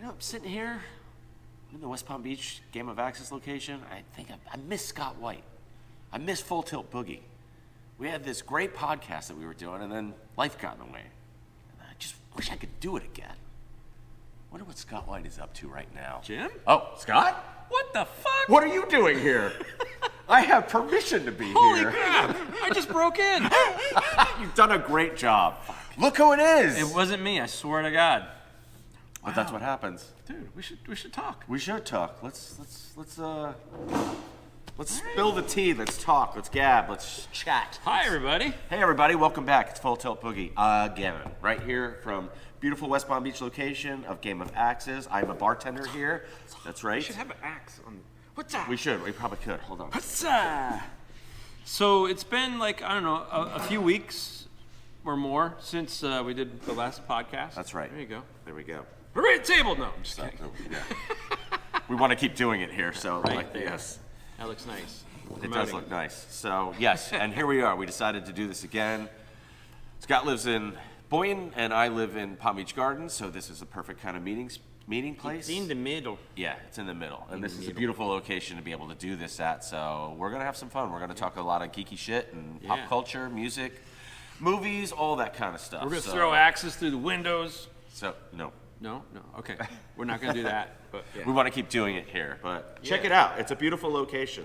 I'm sitting here in the West Palm Beach Game of Access location. I think I miss Scott White. I miss Full Tilt Boogie. We had this great podcast that we were doing, and then life got in the way. And I just wish I could do it again. Wonder what Scott White is up to right now. Jim? Oh, Scott? What the fuck? What are you doing here? I have permission to be here. Holy crap! I just broke in. You've done a great job. Look who it is. It wasn't me, I swear to God. But that's what happens. Dude, we should talk. We should talk. Let's spill the tea. Let's talk. Let's gab. Let's chat. Hi, everybody. Hey, everybody. Welcome back. It's Full Tilt Boogie again. Right here from beautiful West Palm Beach location of Game of Axes. I'm a bartender here. That's right. We should have an axe on. What's that? We should. We probably could. Hold on. What's that? So it's been like, I don't know, a few weeks or more since we did the last podcast. That's right. There you go. There we go. We're at the table. No, I'm just kidding. Yeah. We want to keep doing it here, so Right like there. yes. That looks nice. It does look nice. So yes, and here we are. We decided to do this again. Scott lives in Boynton, and I live in Palm Beach Gardens, so this is a perfect kind of meeting place. It's in the middle. Yeah, it's in the middle, and this is a beautiful location to be able to do this at. So we're gonna have some fun. We're gonna talk a lot of geeky shit and pop culture, music, movies, all that kind of stuff. We're gonna throw axes through the windows. So no. No, okay. We're not gonna do that. But yeah. We want to keep doing it here, but check it out. It's a beautiful location.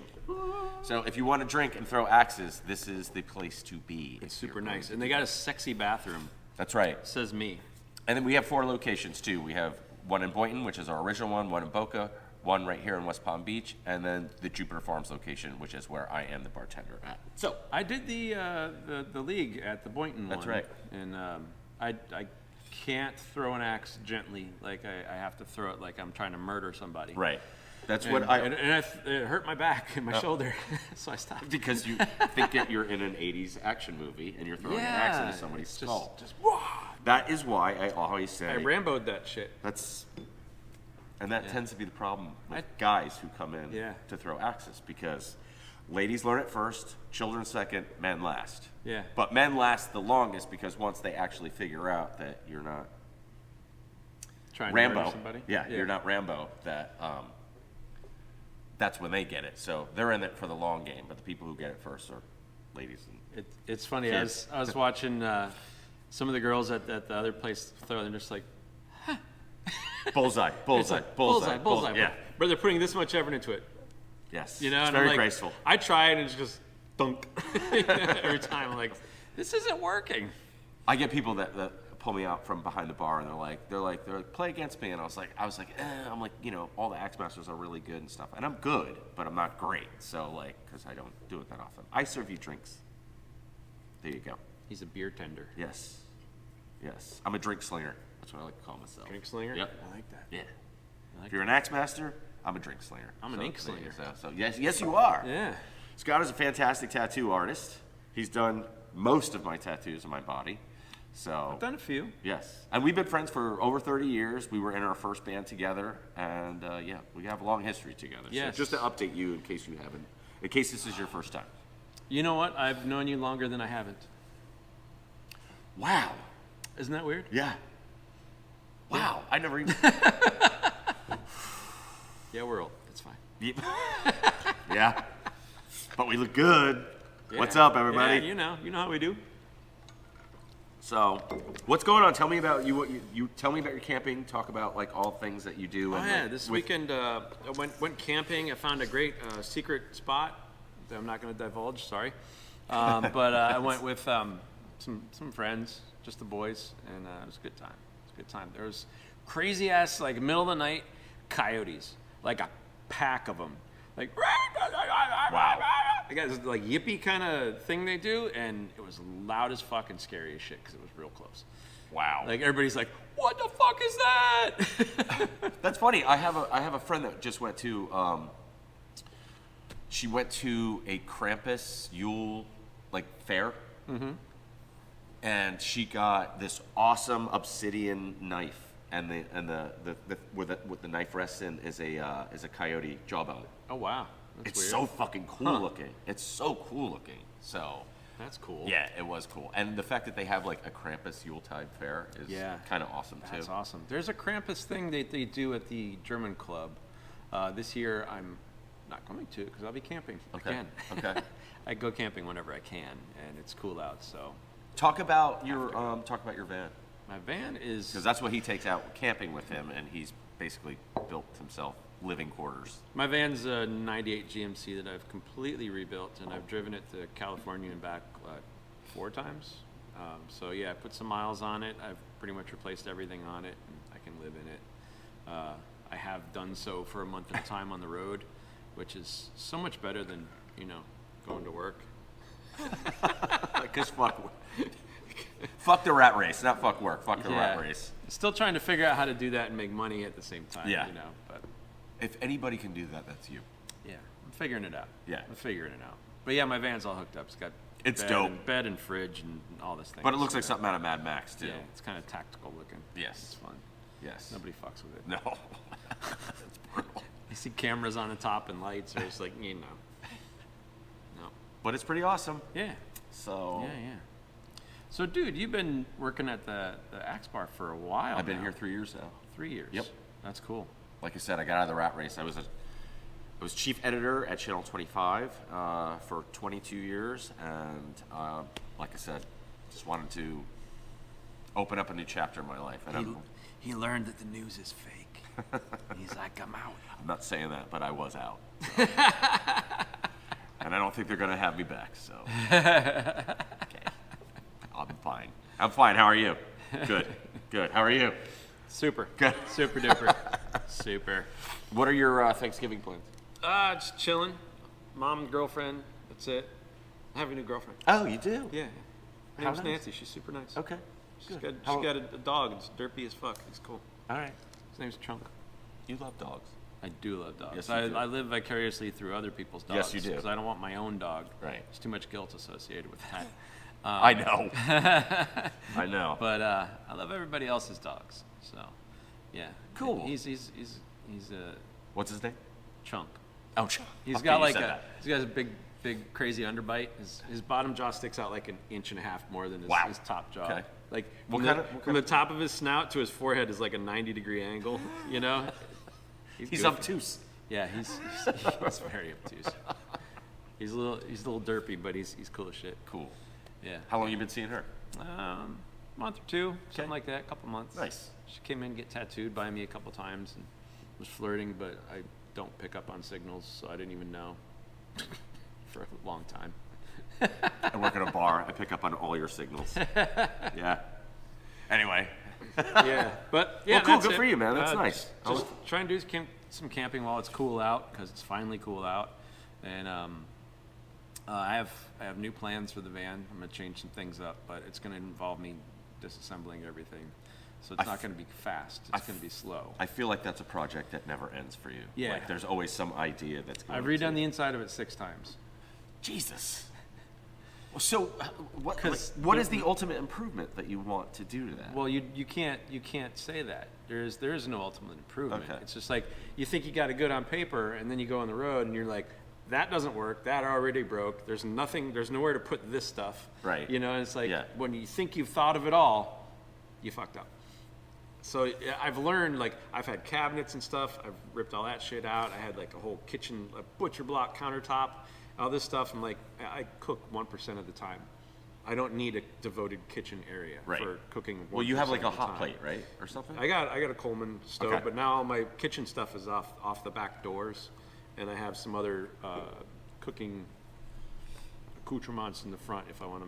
So if you want to drink and throw axes, this is the place to be. It's super nice, and they got a sexy bathroom. That's right. Says me. And then we have 4 locations too. We have one in Boynton, which is our original one in Boca, one right here in West Palm Beach, and then the Jupiter Farms location, which is where I am the bartender at. So I did the league at the Boynton one. That's right. And I can't throw an axe gently. Like I have to throw it like I'm trying to murder somebody. right. That's And, what I. it hurt my back and my shoulder, so I stopped. Because you think that you're in an 80s action movie and you're throwing an axe into somebody's skull. Just whoa. That is why I always say. I Rambo'd that shit. And that tends to be the problem with guys who come in to throw axes, because ladies learn it first, children second, men last. Yeah. But men last the longest because once they actually figure out that you're not Trying Rambo, to murder somebody. you're not Rambo, that's when they get it. So they're in it for the long game, but the people who get it first are ladies. It's funny. Kids. I was watching some of the girls at the other place throw. They're just like Bullseye. Yeah. But they're putting this much effort into it. Yes. You know, it's and very I'm like, graceful. I try it and it's just dunk every time. I'm like, this isn't working. I get people that pull me out from behind the bar, and they're like, play against me, and I was like, I'm like, all the axe masters are really good and stuff, and I'm good, but I'm not great. So like, because I don't do it that often. I serve you drinks. There you go. He's a beer tender. Yes. I'm a drink slinger. That's what I like to call myself. Drink slinger? Yep. I like that. Yeah. If you're an axe master, I'm a drink slinger. I'm an ink slinger. So yes, you are. Yeah. Scott is a fantastic tattoo artist. He's done most of my tattoos on my body. So I've done a few. Yes, and we've been friends for over 30 years. We were in our first band together, and we have a long history together. Yes. So just to update you, in case you haven't, in case this is your first time. You know what? I've known you longer than I haven't. Wow. Isn't that weird? Yeah. Wow. I never even. Yeah, we're old. It's fine. Yeah. But we look good. Yeah. What's up, everybody? Yeah, you know how we do. So, what's going on? Tell me about you tell me about your camping. Talk about like all things that you do. This weekend I went camping. I found a great secret spot that I'm not going to divulge. Sorry, but I went with some friends, just the boys, and it was a good time. There was crazy ass like middle of the night coyotes, like a pack of them, like. Wow. They got this like yippee kind of thing they do, and it was loud as fuck and scary as shit because it was real close. Wow. Like everybody's like, "What the fuck is that?" That's funny. I have a friend that just went to. She went to a Krampus Yule like fair, and she got this awesome obsidian knife, and the what the knife rests in is a coyote jawbone. Oh wow. That's It's weird. so fucking cool looking. It's so cool looking. So That's cool. Yeah, it was cool. And the fact that they have like a Krampus Yuletide fair is kind of awesome too. That's awesome. There's a Krampus thing that they do at the German club. This year I'm not going to because I'll be camping again. Okay. I go camping whenever I can, and it's cool out. So talk about your van. My van is because that's what he takes out camping with him, and he's basically built himself living quarters. My van's a '98 GMC that I've completely rebuilt, and I've driven it to California and back 4 times. So yeah, I put some miles on it. I've pretty much replaced everything on it, and I can live in it. I have done so for a month at a time on the road, which is so much better than going to work. Because fuck the rat race, not fuck work. Fuck the rat race. Still trying to figure out how to do that and make money at the same time. Yeah. But if anybody can do that, that's you. yeah, I'm figuring it out. Yeah. I'm figuring it out. But yeah, my van's all hooked up. It's got bed and fridge and all this thing. But it looks like something out of Mad Max too. Yeah, it's kind of tactical looking. Yes. It's fun. Yes. Nobody fucks with it. No. It's brutal. You see cameras on the top and lights, or it's like, No. But it's pretty awesome. Yeah. So. Yeah. So, dude, you've been working at the Axe Bar for a while. I've been here 3 years now. 3 years. Yep. That's cool. Like I said, I got out of the rat race. I was chief editor at Channel 25 for 22 years, and like I said, just wanted to open up a new chapter in my life. And He learned that the news is fake. He's like, I'm out. I'm not saying that, but I was out. So. And I don't think they're going to have me back, so. Okay. I'm fine. How are you? Good. How are you? Super. Good. Super duper. Super. What are your Thanksgiving plans? Just chilling. Mom, girlfriend. That's it. I have a new girlfriend. Oh, you do? Yeah. Her How name's nice. Nancy. She's super nice. Okay. She's Good. got a dog. It's derpy as fuck. It's cool. All right. His name's Chunk. You love dogs. I do love dogs. Yes, you do. I live vicariously through other people's dogs. Yes, you do. Because I don't want my own dog. Right. There's too much guilt associated with that. I know. I know. But I love everybody else's dogs. So, yeah. Cool. He's a What's his name? Chunk. Oh, Chunk. He's got a big crazy underbite. His bottom jaw sticks out like an inch and a half more than his top jaw. Okay. Like What from the top of his snout to his forehead is like a 90-degree angle. He's He's goofy. obtuse. Yeah, he's very obtuse. He's a little derpy, but he's cool as shit. Cool. Yeah. How long you been seeing her? Month or two, something like that. A couple months. Nice. She came in, get tattooed by me a couple times, and was flirting, but I don't pick up on signals, so I didn't even know for a long time. I work at a bar. I pick up on all your signals. Yeah. Anyway. Yeah, but yeah, Well, cool. that's Good it. for you, man. That's nice. Just trying to do some camping while it's cool out, because it's finally cool out, and I have new plans for the van. I'm gonna change some things up, but it's gonna involve me disassembling everything, so it's not gonna be fast. It's gonna be slow. I feel like that's a project that never ends for you. Yeah. Like there's always some idea that's going I've redone the inside of it 6 times. Jesus. So what is the ultimate improvement that you want to do to that? Well, you can't say that. There is no ultimate improvement. Okay. It's just like you think you got it good on paper, and then you go on the road and you're like, that doesn't work. That already broke. There's nowhere to put this stuff. Right. And it's like when you think you've thought of it all, you fucked up. So I've learned, like, I've had cabinets and stuff. I've ripped all that shit out. I had like a whole kitchen, a butcher block countertop, all this stuff. I'm like, I cook 1% of the time. I don't need a devoted kitchen area for cooking. 1% Well, you have like a of the hot time. plate, right, or something? I got a Coleman stove, Okay. but now all my kitchen stuff is off the back doors, and I have some other cooking accoutrements in the front if I want to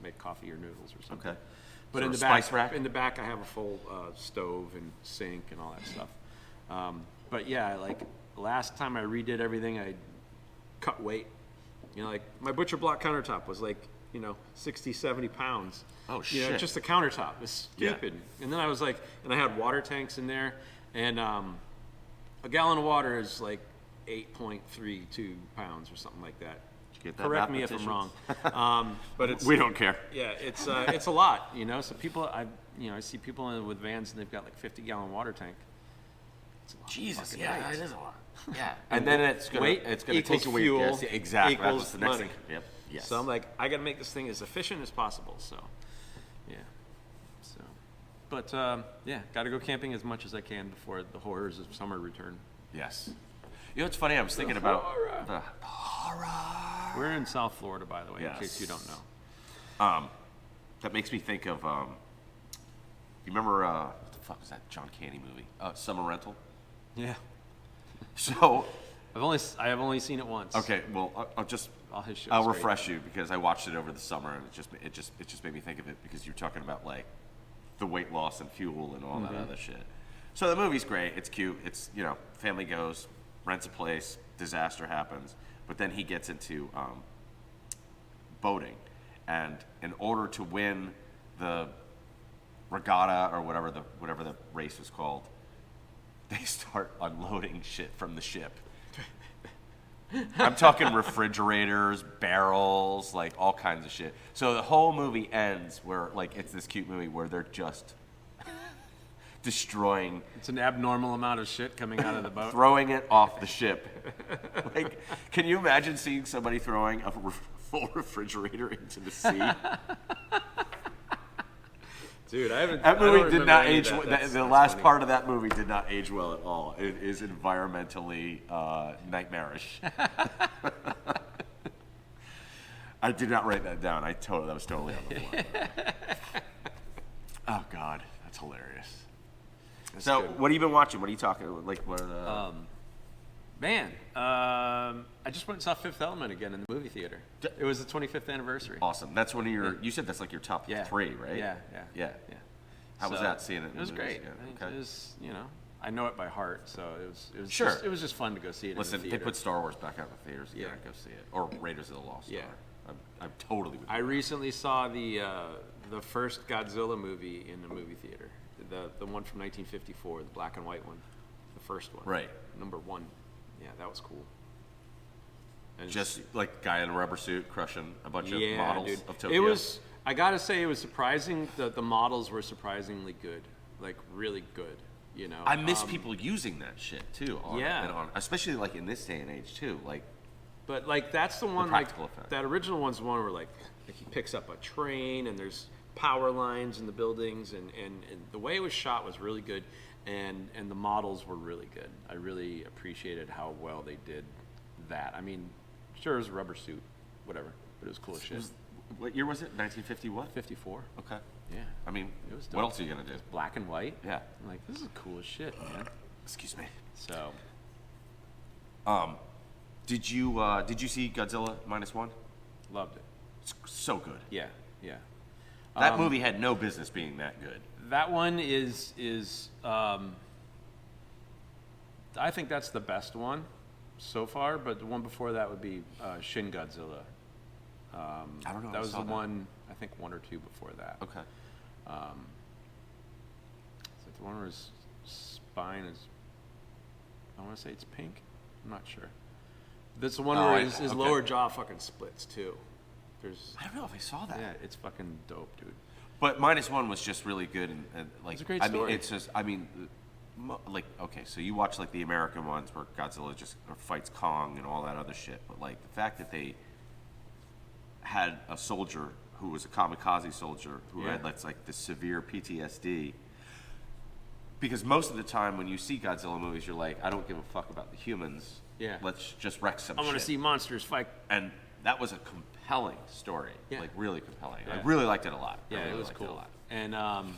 make coffee or noodles or something. Okay. But Sort in of the back, spice rack? in the back, I have a full stove and sink and all that stuff. But yeah, like last time I redid everything, I cut weight. Like my butcher block countertop was like 60, 70 pounds. Oh, shit. Just the countertop. It's stupid. Yeah. And then I was like, and I had water tanks in there, and a gallon of water is like 8.32 pounds or something like that. Did you get that? Correct me if I'm wrong. But it's we don't care. Yeah, it's a lot. So people, I see people with vans and they've got like 50-gallon water tank. It's a lot of Jesus, fucking yeah, weight. it is a lot. Yeah, and then it's gonna Weight take equals away fuel your gas. Yeah, exactly. That equals was the next money. thing. Yep. Yes. So I'm like, I got to make this thing as efficient as possible. So, yeah. So, but yeah, got to go camping as much as I can before the horrors of summer return. Yes. You know what's funny? I was thinking about the We're in South Florida, by the way, in case you don't know. That makes me think of you remember what the fuck was that John Candy movie? Summer Rental. Yeah. So I have only seen it once. okay, well I'll refresh you because I watched it over the summer and it just made me think of it because you're talking about like the weight loss and fuel and all that other shit. So the movie's great. It's cute. It's family goes, rents a place, disaster happens, but then he gets into boating, and in order to win the regatta or whatever the race was called, they start unloading shit from the ship. I'm talking refrigerators, barrels, like all kinds of shit. So the whole movie ends where like it's this cute movie where they're just destroying, It's an abnormal amount of shit coming out of the boat. throwing it off the ship. Like, can you imagine seeing somebody throwing a full refrigerator into the sea? Dude, I haven't. That I don't movie did remember not any of age. that. The That's last funny. part of that movie did not age well at all. It is environmentally nightmarish. I did not write that down. That was totally on the fly. Oh God, that's hilarious. So, good. what have you been watching? What are you talking? Like, what are the? Man, I just went and saw Fifth Element again in the movie theater. It was the 25th anniversary. Awesome. That's one of your. You said that's like your top Yeah. 3, right? Yeah. How was So, that seeing it? It was great. Yeah, okay. It was, I know it by heart, so it was Sure. it was just fun to go see it. Listen, in the they theater. put Star Wars back out in the theaters. You Yeah. gotta go see it. Or Raiders of the Lost Yeah. Ark. I'm totally with you. I recently saw the first Godzilla movie in the movie theater. The one from 1954, the black and white one, the first one. Right. Number 1. Yeah, that was cool. And Just like guy in a rubber suit crushing a bunch of yeah, models dude. of Tokyo. It was. I gotta say, it was surprising. The models were surprisingly good, like really good. I miss people using that shit too. Yeah. Especially like in this day and age too. Like, But like that's the one. practical Like effect. that original one's the one where like he picks up a train and there's power lines in the buildings and the way it was shot was really good, and the models were really good. I really appreciated how well they did that. I mean, sure it was a rubber suit, whatever, but it was cool as shit. what year was it? 1950 what? 54. Okay. Yeah. I mean, It was what dope. else are you gonna do? Black and white. Yeah. I'm like, this is cool as shit, man. Excuse me. So, Did you see Godzilla -1? loved it. It's so good. Yeah. That movie had no business being that good. That one is I think that's the best one so far, but the one before that would be Shin Godzilla. I don't know. That I was saw the one, I think 1 or 2 before that. Okay. So the one where his spine is, I want to say it's pink. I'm not sure. That's the one Oh, where I- his okay. lower jaw fucking splits too. There's, I don't know if I saw that. yeah, it's fucking dope, dude. But -1 was just really good and like It's a great I mean, story. it's just like okay, so you watch like the American ones where Godzilla just fights Kong and all that other shit, but like the fact that they had a soldier who was a kamikaze soldier who Yeah. had like this severe PTSD. Because most of the time when you see Godzilla movies, you're like, I don't give a fuck about the humans. Yeah. Let's just wreck some I want to shit. see monsters fight. And that was a compelling story. Yeah. Like really compelling. I Yeah. really liked it a lot. I Yeah, really it was liked cool. a lot. And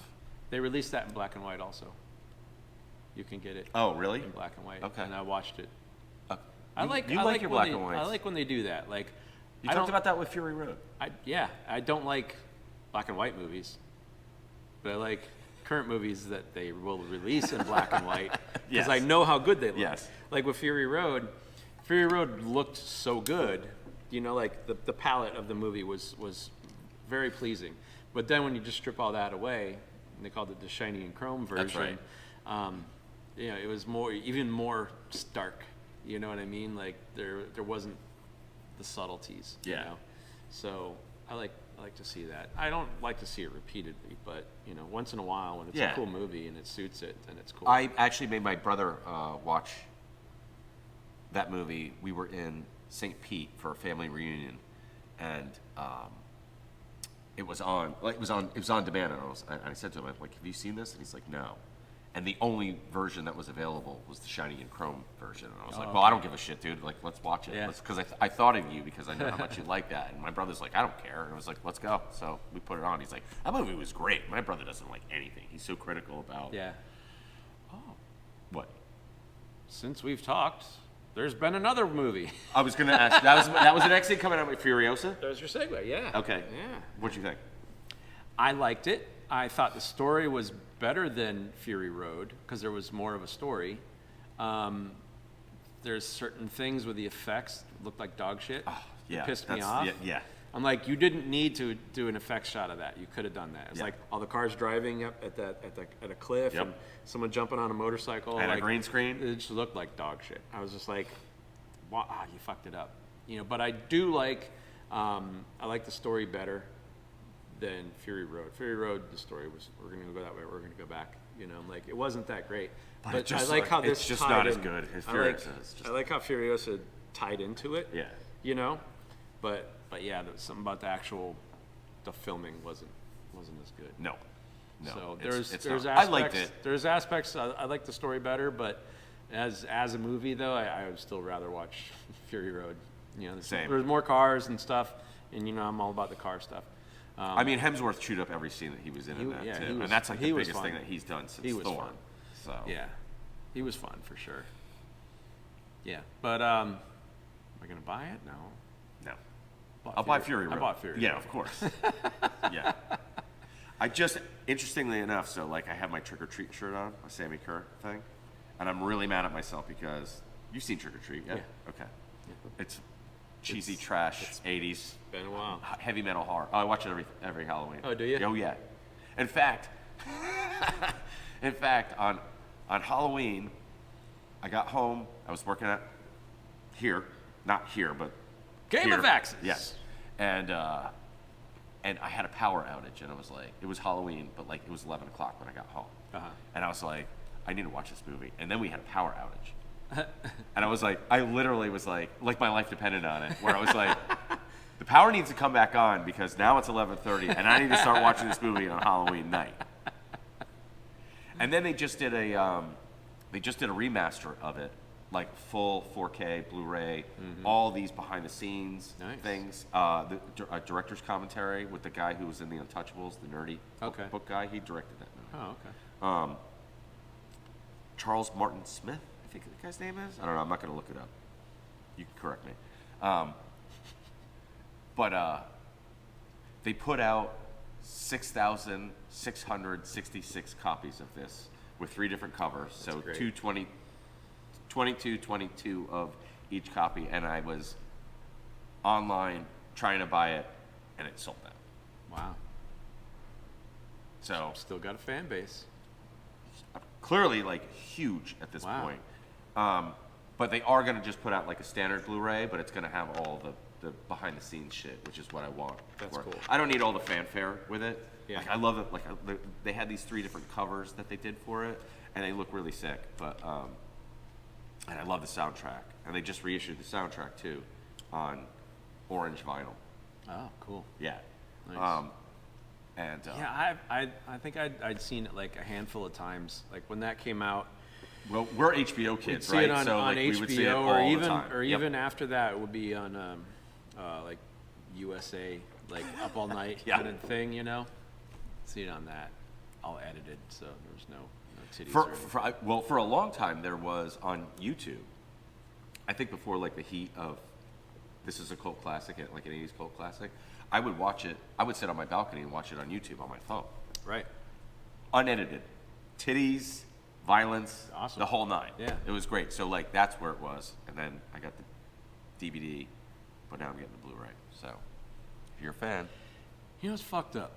they released that in black and white also. You can get it Oh, really? in black and white. Okay. And I watched it. Uh, I you- like you I like like your when black they, and whites. I like when they do that. Like You I talked don't- about that with Fury Road. I don't like black and white movies, but I like current movies that they will release in black and white because Yes. I know how good they look. Yes. Like with Fury Road looked so good. Like the palette of the movie was very pleasing. But then when you just strip all that away, and they called it the shiny and chrome version. That's It was even more stark. You know what I mean? Like there wasn't the subtleties. Yeah. So I like to see that. I don't like to see it repeatedly, but once in a while when it's Yeah. a cool movie and it suits it, then it's cool. I actually made my brother watch that movie, we were in St. Pete for a family reunion, and it was on demand, and I said to him, I'm like, have you seen this? And he's like, no. And the only version that was available was the shiny and chrome version. And I was like, well, I don't give a shit, dude. Like, let's watch it. Yeah. Because I thought of you because I know how much you like that. And my brother's like, I don't care. And I was like, let's go. So we put it on. He's like, that movie was great. My brother doesn't like anything. He's so critical about Yeah. what? Since we've talked, there's been another movie. I was going to ask. That was the next thing coming out with Furiosa? There's your segue, yeah. Okay. Yeah. What'd you think? I liked it. I thought the story was better than Fury Road because there was more of a story. There's certain things with the effects that looked like dog shit. Oh, yeah. It pissed me off. Yeah. I'm like, you didn't need to do an effects shot of that. You could have done that. It was Yeah. like all the cars driving up at a cliff Yep. and someone jumping on a motorcycle. And like, a green screen? It just looked like dog shit. I was just like, wow, you fucked it up. But I do like, I like the story better than Fury Road. Fury Road, the story was, we're going to go that way, we're going to go back. Like, it wasn't that great. But just I like how this it's just tied not as in. good as I Furiosa. It's just- I like how Furiosa tied into it. Yeah. But yeah, there was something about the filming wasn't as good. No. So it's there's not. aspects. I liked it. There's aspects. I like the story better, but as a movie though, I would still rather watch Fury Road. Same. There's more cars and stuff, and I'm all about the car stuff. I mean, Hemsworth chewed up every scene that he was in that yeah, too, he was- and that's like he the was biggest fun. thing that he's done since He was Thor. fun. So Yeah, he was fun for sure. Yeah, but am I gonna buy it? No. no, Bought I'll buy Fury Road. I bought Fury Yeah, Road. of course. Yeah. I just, interestingly enough, so like I have my Trick or Treat shirt on, my Sammy Kerr thing, and I'm really mad at myself because you've seen Trick or Treat, yeah? Yeah. Okay. It's cheesy trash, 80s, Been a while. heavy metal horror. Oh, I watch it every Halloween. Oh, do you? Oh, yeah. In fact, on Halloween, I got home. I was working at not here, but Game here. of Axes. Yes, and I had a power outage, and it was Halloween, but like it was 11 o'clock when I got home, and I was like, I need to watch this movie, and then we had a power outage, and I was like, I literally was like my life depended on it, where I was like. The power needs to come back on because now it's 11:30 and I need to start watching this movie on Halloween night. And then they just did a remaster of it, like full 4K Blu-ray, all these behind the scenes things. The director's commentary with the guy who was in The Untouchables, the nerdy book guy. He directed that movie. Oh, okay. Charles Martin Smith, I think the guy's name is. I don't know. I'm not going to look it up. You can correct me. But they put out 6,666 copies of this with 3 different covers. That's so great. 22 of each copy. And I was online trying to buy it, and it sold out. Wow. So Still got a fan base. clearly, like, huge at this Wow. point. But they are going to just put out, like, a standard Blu-ray, but it's going to have all the behind-the-scenes shit, which is what I want. That's cool. I don't need all the fanfare with it. Yeah. Like, I love it. Like, they had these 3 different covers that they did for it, and they look really sick. But and I love the soundtrack. And they just reissued the soundtrack, too, on orange vinyl. Oh, cool. Yeah. Nice. Yeah, I think I'd seen it like a handful of times. Like when that came out, well, we're HBO we'd kids, see right? it on, so on like, HBO we would see it all or the even time. or Yep. even after that, it would be on like USA, like Up All Night Yeah. kind of thing, See it on that, all edited, so there was no titties. or anything. For a long time there was on YouTube. I think before like the heat of this is a cult classic, like an 80s cult classic. I would watch it. I would sit on my balcony and watch it on YouTube on my phone, Right. unedited, titties, violence, Awesome. the whole 9. Yeah. It was great. So like that's where it was, and then I got the DVD, but now I'm getting the Blu-ray. So if you're a fan, What's fucked up?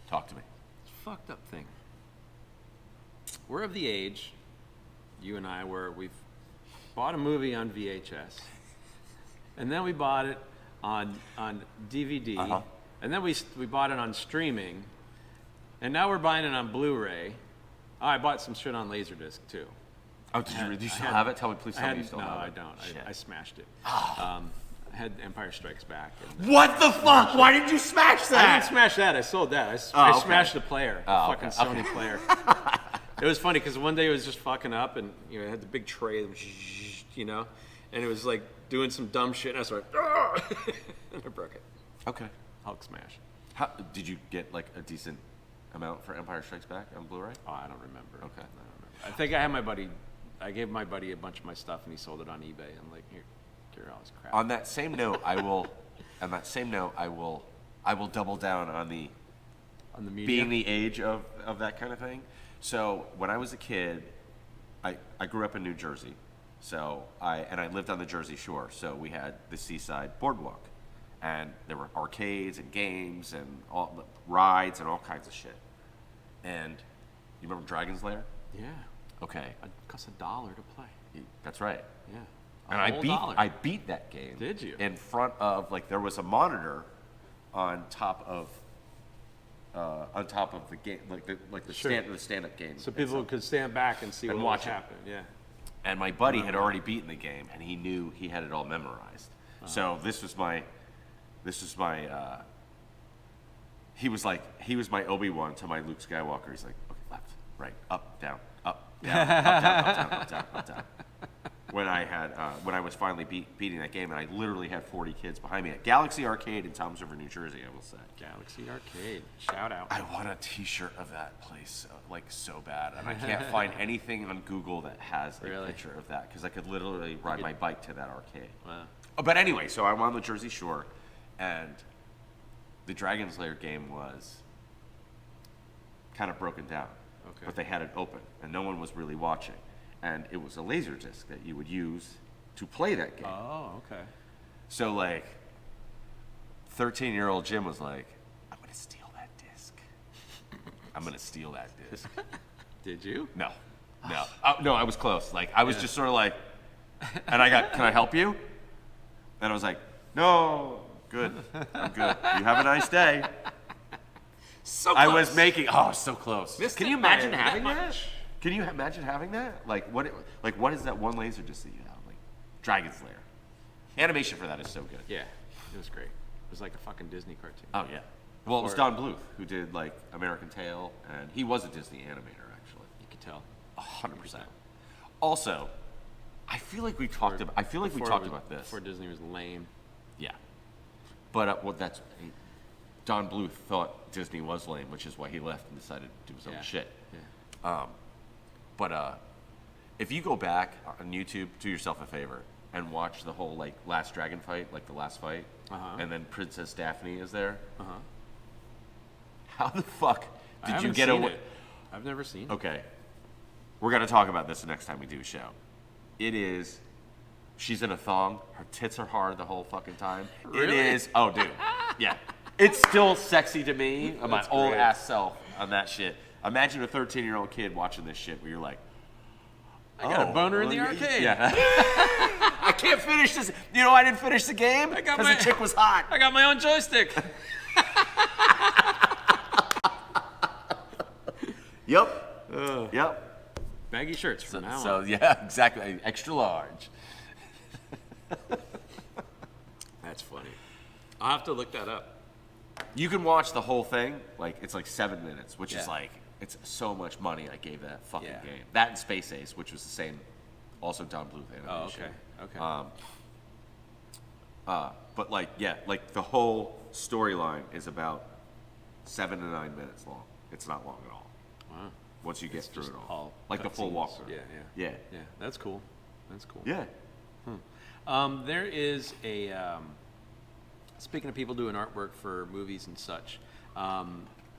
talk to me. It's a fucked up thing. We're of the age, you and I, where we've bought a movie on VHS, and then we bought it on DVD, and then we bought it on streaming, and now we're buying it on Blu-ray. Oh, I bought some shit on Laserdisc too. Oh, did you still have it? Tell me, please tell me you still no, have I it. don't. Shit. I smashed it. I had Empire Strikes Back. And, What the fuck? Why did you smash that? I didn't smash that. I sold that. I okay. smashed the player. The Oh, fucking okay. Sony player. It was funny because one day it was just fucking up, and it had the big tray, and it was like doing some dumb shit, and I was like, and I broke it. Okay. Hulk smash. How, did you get like a decent amount for Empire Strikes Back on Blu-ray? Oh, I don't remember. Okay. I don't remember. I think I had my buddy. I gave my buddy a bunch of my stuff, and he sold it on eBay. I'm like, here all this crap. On that same note, I will double down on the media. being the age of that kind of thing. So when I was a kid, I grew up in New Jersey. So I lived on the Jersey Shore. So we had the seaside boardwalk, and there were arcades and games and all rides and all kinds of shit. And you remember Dragon's Lair? Yeah. Okay, It cost $1 to play. that's right. Yeah. And I beat that game. Did you? In front of there was a monitor on top of the game, the Sure. stand-up game. So people could stand back and see And what watch was it. happening. Yeah. And my buddy had already beaten the game, and he knew he had it all memorized. So this was my he was my Obi-Wan to my Luke Skywalker. He's like, okay, left, right, up, down, up, down, up, down, up, down, up, down, up, down. When I was finally beating that game, and I literally had 40 kids behind me at Galaxy Arcade in Toms River, New Jersey, I will say. Galaxy Arcade. Shout out. I want a T-shirt of that place, so bad, and I can't find anything on Google that has a Really? picture of that, because I could literally ride my bike to that arcade. Wow. Oh, but anyway, so I'm on the Jersey Shore, and the Dragon's Lair game was kind of broken down, Okay. but they had it open, and no one was really watching, and it was a laser disc that you would use to play that game. Oh, okay. So 13-year-old Jim was like, I'm gonna steal that disc. I'm gonna steal that disc. Did you? No. No, I was close. I was just sort of like, and can I help you? And I was like, no, good. I'm good. You have a nice day. So I was making, so close. Missed Can it you by imagine having that that? much. Can you imagine having that? What is that one laser disc that you have? Like, Dragon's Lair. Animation for that is so good. Yeah, it was great. It was like a fucking Disney cartoon. Oh, yeah. Well, it was Don Bluth who did, American Tail, and he was a Disney animator, actually. You could tell. 100%. Also, I feel like we talked about this. Before Disney was lame. Yeah. But Don Bluth thought Disney was lame, which is why he left and decided to do his own shit. Yeah. But if you go back on YouTube, do yourself a favor and watch the whole last dragon fight, the last fight, and then Princess Daphne is there. How the fuck did you get away? I've never seen it. Okay, we're gonna talk about this the next time we do a show. It is. She's in a thong. Her tits are hard the whole fucking time. Really? It is. Oh, dude. Yeah. It's still sexy to me. My That's old great. ass self on that shit. Imagine a 13-year-old kid watching this shit where you're like, I got a boner in the arcade. Yeah. I can't finish this. I didn't finish the game because the chick was hot. I got my own joystick. Yep. Yep. Baggy shirts from now So on. yeah, exactly. Extra large. That's funny. I'll have to look that up. You can watch the whole thing. It's 7 minutes, which is Yeah. it's so much money I gave that fucking Yeah. game. That and Space Ace, which was the same, also Don Bluth animation. Oh, okay. But the whole storyline is about 7 to 9 minutes long. It's not long at all. Wow. Once you get through just it all. all The full cutscenes. walkthrough. Yeah. Yeah. That's cool. That's cool. Yeah. There is a. Speaking of people doing artwork for movies and such,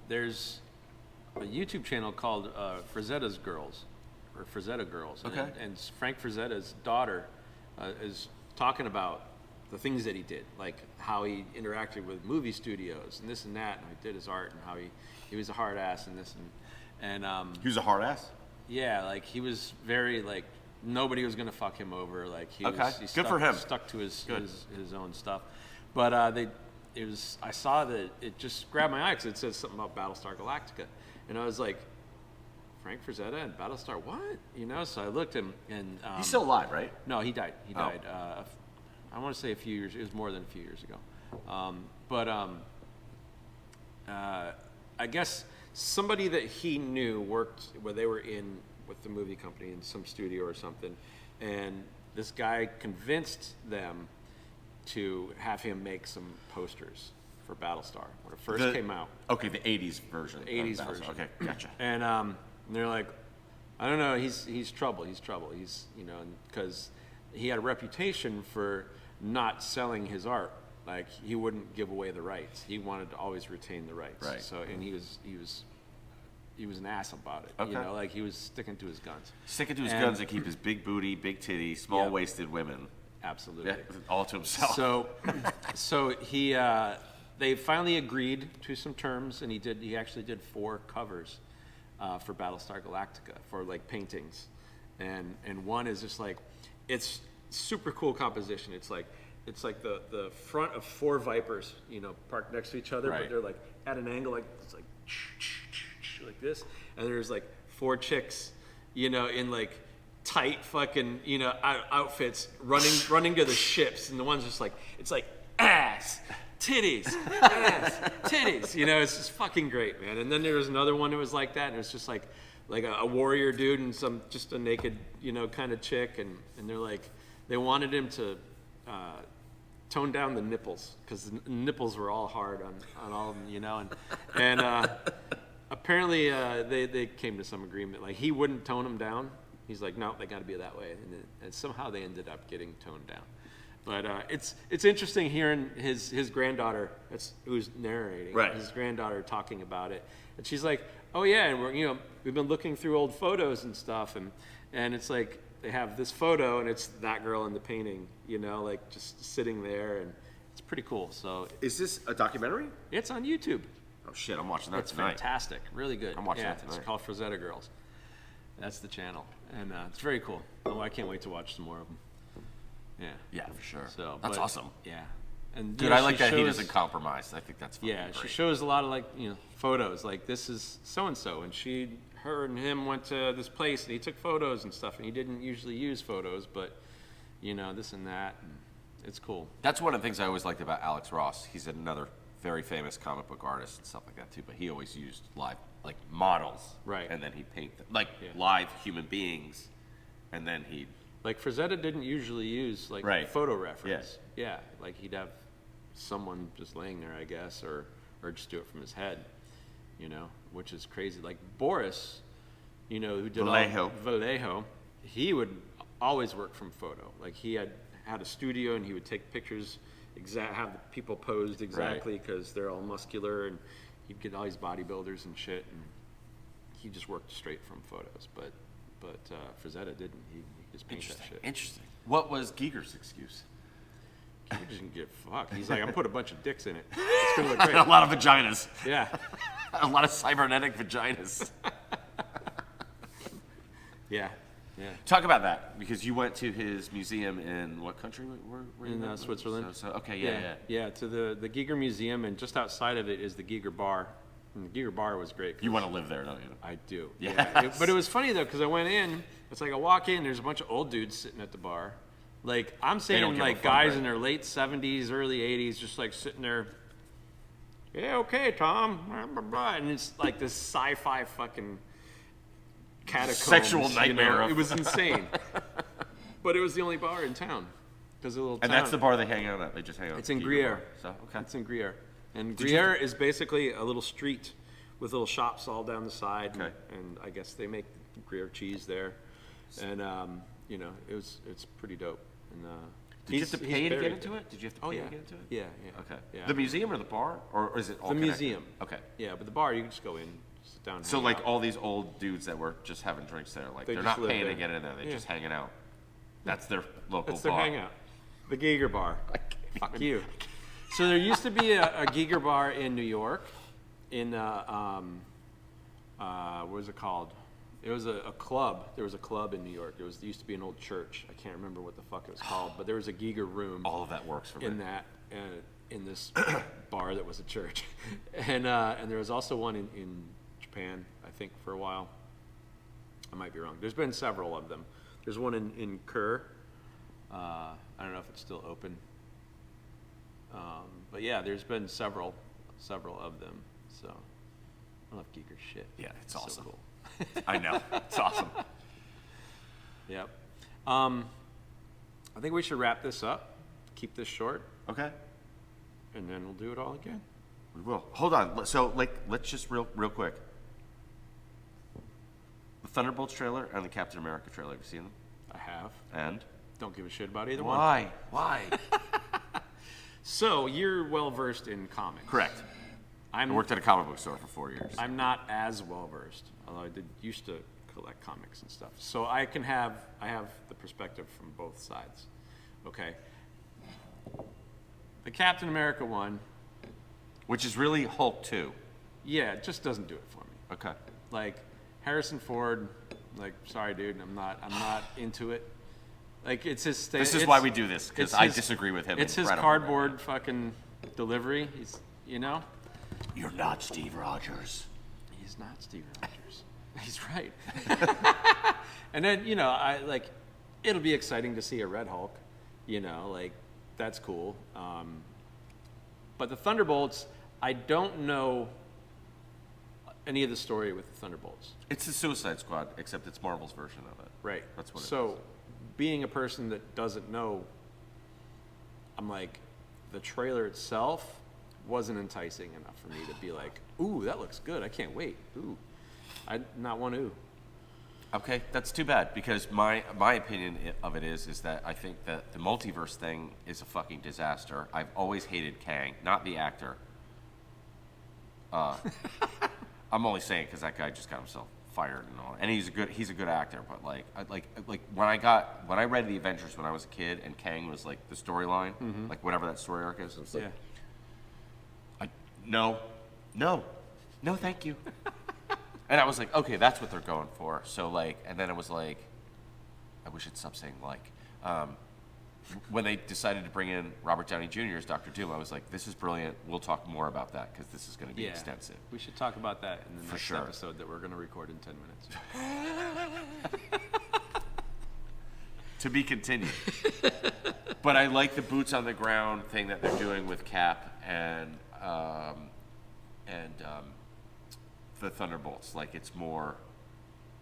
there's a YouTube channel called Frazetta's Girls, or Frazetta Girls. Okay. And Frank Frazetta's daughter is talking about the things that he did, like how he interacted with movie studios and this and that, and how he did his art, and how he was a hard ass and this and He was a hard ass? yeah, he was very nobody was gonna fuck him over. He Okay. was, he Good stuck, for him. Stuck to his own stuff. But I saw that it just grabbed my eye because it says something about Battlestar Galactica, and I was like, Frank Frazetta and Battlestar, what? You know, so I looked him, and He's still alive, right? no, he died. He Oh. died. I want to say a few years. It was more than a few years ago. I guess somebody that he knew worked where they were in with the movie company in some studio or something, and this guy convinced them to have him make some posters for Battlestar when it first came out. Okay, the 80s version. The 80s of Battlestar. version. Okay, gotcha. And they're like, I don't know, he's trouble. He's trouble. He's, you know, because he had a reputation for not selling his art. Like, he wouldn't give away the rights. He wanted to always retain the rights. Right. So, and he was an ass about it. Okay. You know, like he was sticking to his guns. Sticking to his guns and keep his big booty, big titty, small-waisted women. Absolutely. Yeah, all to himself. So he, they finally agreed to some terms, and he actually did 4 covers for Battlestar Galactica for like paintings, and one is just like, it's super cool composition. It's like the front of 4 Vipers, you know, parked next to each other, Right. but they're like at an angle, like it's like this, and there's like 4 chicks, you know, in like tight fucking, you know, outfits running to the ships, and the one's just like, it's like ass, titties, you know, it's just fucking great, man. And then there was another one that was like that, and it was just like a warrior dude and just a naked, you know, kind of chick, and they're like, they wanted him to tone down the nipples, because the nipples were all hard on all of them, you know, and apparently they came to some agreement, like he wouldn't tone them down. He's like, no, they got to be that way, and somehow they ended up getting toned down. But it's interesting hearing his granddaughter, who's narrating, Right. his granddaughter talking about it, and she's like, oh yeah, and we've been looking through old photos and stuff, and it's like they have this photo, and it's that girl in the painting, you know, like just sitting there, and it's pretty cool. So Is this a documentary? it's on YouTube. Oh shit, I'm watching that It's tonight. fantastic, really good. I'm watching yeah, that tonight. It's called Frazetta Girls. That's the channel, and it's very cool. Oh, I can't wait to watch some more of them. Yeah. Yeah, for sure. So That's but, awesome. Yeah. And Dude, you know, I like she that he shows- doesn't compromise. I think that's fucking Yeah, great. she shows a lot of like, you know, photos. Like, this is so and so, and her and him went to this place, and he took photos and stuff. And he didn't usually use photos, but you know, this and that, and it's cool. That's one of the things I always liked about Alex Ross. He's another very famous comic book artist and stuff like that too. But he always used live, like models, Right. And then he'd paint them, like Yeah. live human beings, and then he'd. Like Frazetta didn't usually use like Right. photo reference. Yeah, like he'd have someone just laying there, I guess, or just do it from his head, you know, which is crazy. Like Boris, you know, who did Vallejo, he would always work from photo. Like he had a studio, and he would take pictures, have the people posed exactly because they're all muscular, and he'd get all these bodybuilders and shit, and he just worked straight from photos. But Frazetta didn't. He just paint that shit. Interesting. What was Giger's excuse? He doesn't give a fuck. He's like, I'm put a bunch of dicks in it. It's gonna look great. A lot of vaginas. Yeah. A lot of cybernetic vaginas. Yeah. Yeah. Talk about that, because you went to his museum in what country? Were you In Switzerland. Okay, yeah. Yeah, to the Giger Museum, and just outside of it is the Giger Bar. And the Giger Bar was great. You want to live there, don't you? I do. Yes. Yeah. But it was funny though, because I went in. It's like I walk in. There's a bunch of old dudes sitting at the bar. Like I'm don't saying, give a like fuck, guys right? in their late 70s, early 80s, just like sitting there. Yeah, okay, Tom. Blah, blah, blah. And it's like this sci-fi fucking catacombs. Sexual you nightmare know? of- It was insane. But it was the only bar in town. Because a little And town. that's the bar they hang out at. They just hang out. It's at in the Giger Gruyere. bar. So okay. It's in Gruyere. And Did you- Gruyere is basically a little street with little shops all down the side. Okay. And I guess they make Gruyere cheese there. And, you know, it's pretty dope. And, Did you have to he's pay to get buried into there. it? Did you have to Oh, pay yeah. to get into it? Yeah, yeah. Okay. Yeah. The museum or the bar, or is it all The connected? museum. Okay. Yeah, but the bar, you can just go in, sit down. and So hang like out. all these old dudes that were just having drinks there, like They they're just not live paying to there. get in there. They're Yeah. just hanging out. That's their local That's their bar. hangout. The Giger Bar. Fuck you. So there used to be a Giger Bar in New York, in what was it called? It was a club. There was a club in New York. It used to be an old church. I can't remember what the fuck it was called, but there was a Giger room. All of that works for me. In this bar that was a church, and there was also one in Japan, I think, for a while. I might be wrong. There's been several of them. There's one in Kerr. I don't know if it's still open. But yeah, there's been several of them. So I love geeker shit. Yeah, it's so awesome. cool. I know. It's awesome. Yep. I think we should wrap this up. Keep this short, Okay. and then we'll do it all again. We will. Hold on. So, let's just real quick. The Thunderbolts trailer and the Captain America trailer. Have you seen them? I have. And? Don't give a shit about either one. Why? Why? So you're well versed in comics. Correct. I worked at a comic book store for 4 years. I'm not as well versed, although used to collect comics and stuff. So I have the perspective from both sides. Okay. The Captain America one, Which is really Hulk 2. yeah, it just doesn't do it for me. Okay. Like Harrison Ford, like sorry dude, I'm not into it. Like it's his This is why we do this, because it's I his- disagree with him. It's his incredibly. cardboard fucking delivery. He's You're not Steve Rogers. He's not Steve Rogers. He's right. And then, it'll be exciting to see a Red Hulk, that's cool. But the Thunderbolts, I don't know any of the story with the Thunderbolts. It's the Suicide Squad, except it's Marvel's version of it. Right. That's what it is. So, being a person that doesn't know, I'm like, the trailer itself wasn't enticing enough for me to be like, ooh, that looks good. I can't wait. Ooh. I not want to. Okay, that's too bad, because my opinion of it is that I think that the multiverse thing is a fucking disaster. I've always hated Kang, not the actor. I'm only saying because that guy just got himself fired and all, and he's a good actor. But like when I read the Avengers when I was a kid, and Kang was like the storyline, like whatever that story arc is, it's like, no, thank you. And I was like, okay, that's what they're going for. So like, and then it was like, I wish I'd stop saying like. When they decided to bring in Robert Downey Jr. as Dr. Doom, I was like, this is brilliant. We'll talk more about that because this is going to be extensive. We should talk about that in the next sure. episode that we're going to record in 10 minutes. To be continued. But I like the boots on the ground thing that they're doing with Cap and the Thunderbolts. Like, it's more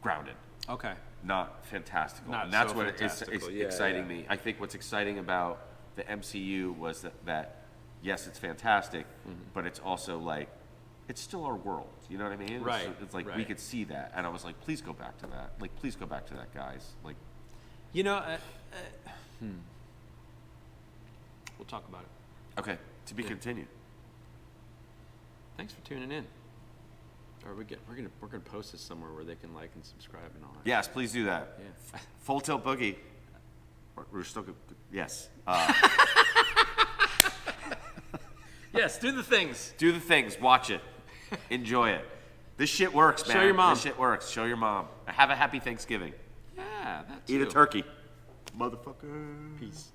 grounded. Okay. Not fantastical. Not and that's so what is fantastical. Yeah, exciting yeah. me. I think what's exciting about the MCU was that yes, it's fantastic, but it's also like, it's still our world. You know what I mean? Right. It's like we could see that. And I was like, please go back to that. Like, please go back to that, guys. Like, We'll talk about it. okay, to be continued. Thanks for tuning in. Or we're gonna post this somewhere where they can like and subscribe and all that. Yes, please do that. Yeah. Full Tilt Boogie. We're still good. Yes. Yes, do the things. Do the things. Watch it. Enjoy it. This shit works, man. Show your mom. This shit works. Show your mom. Have a happy Thanksgiving. Yeah, that Eat a too. turkey. Motherfucker. Peace.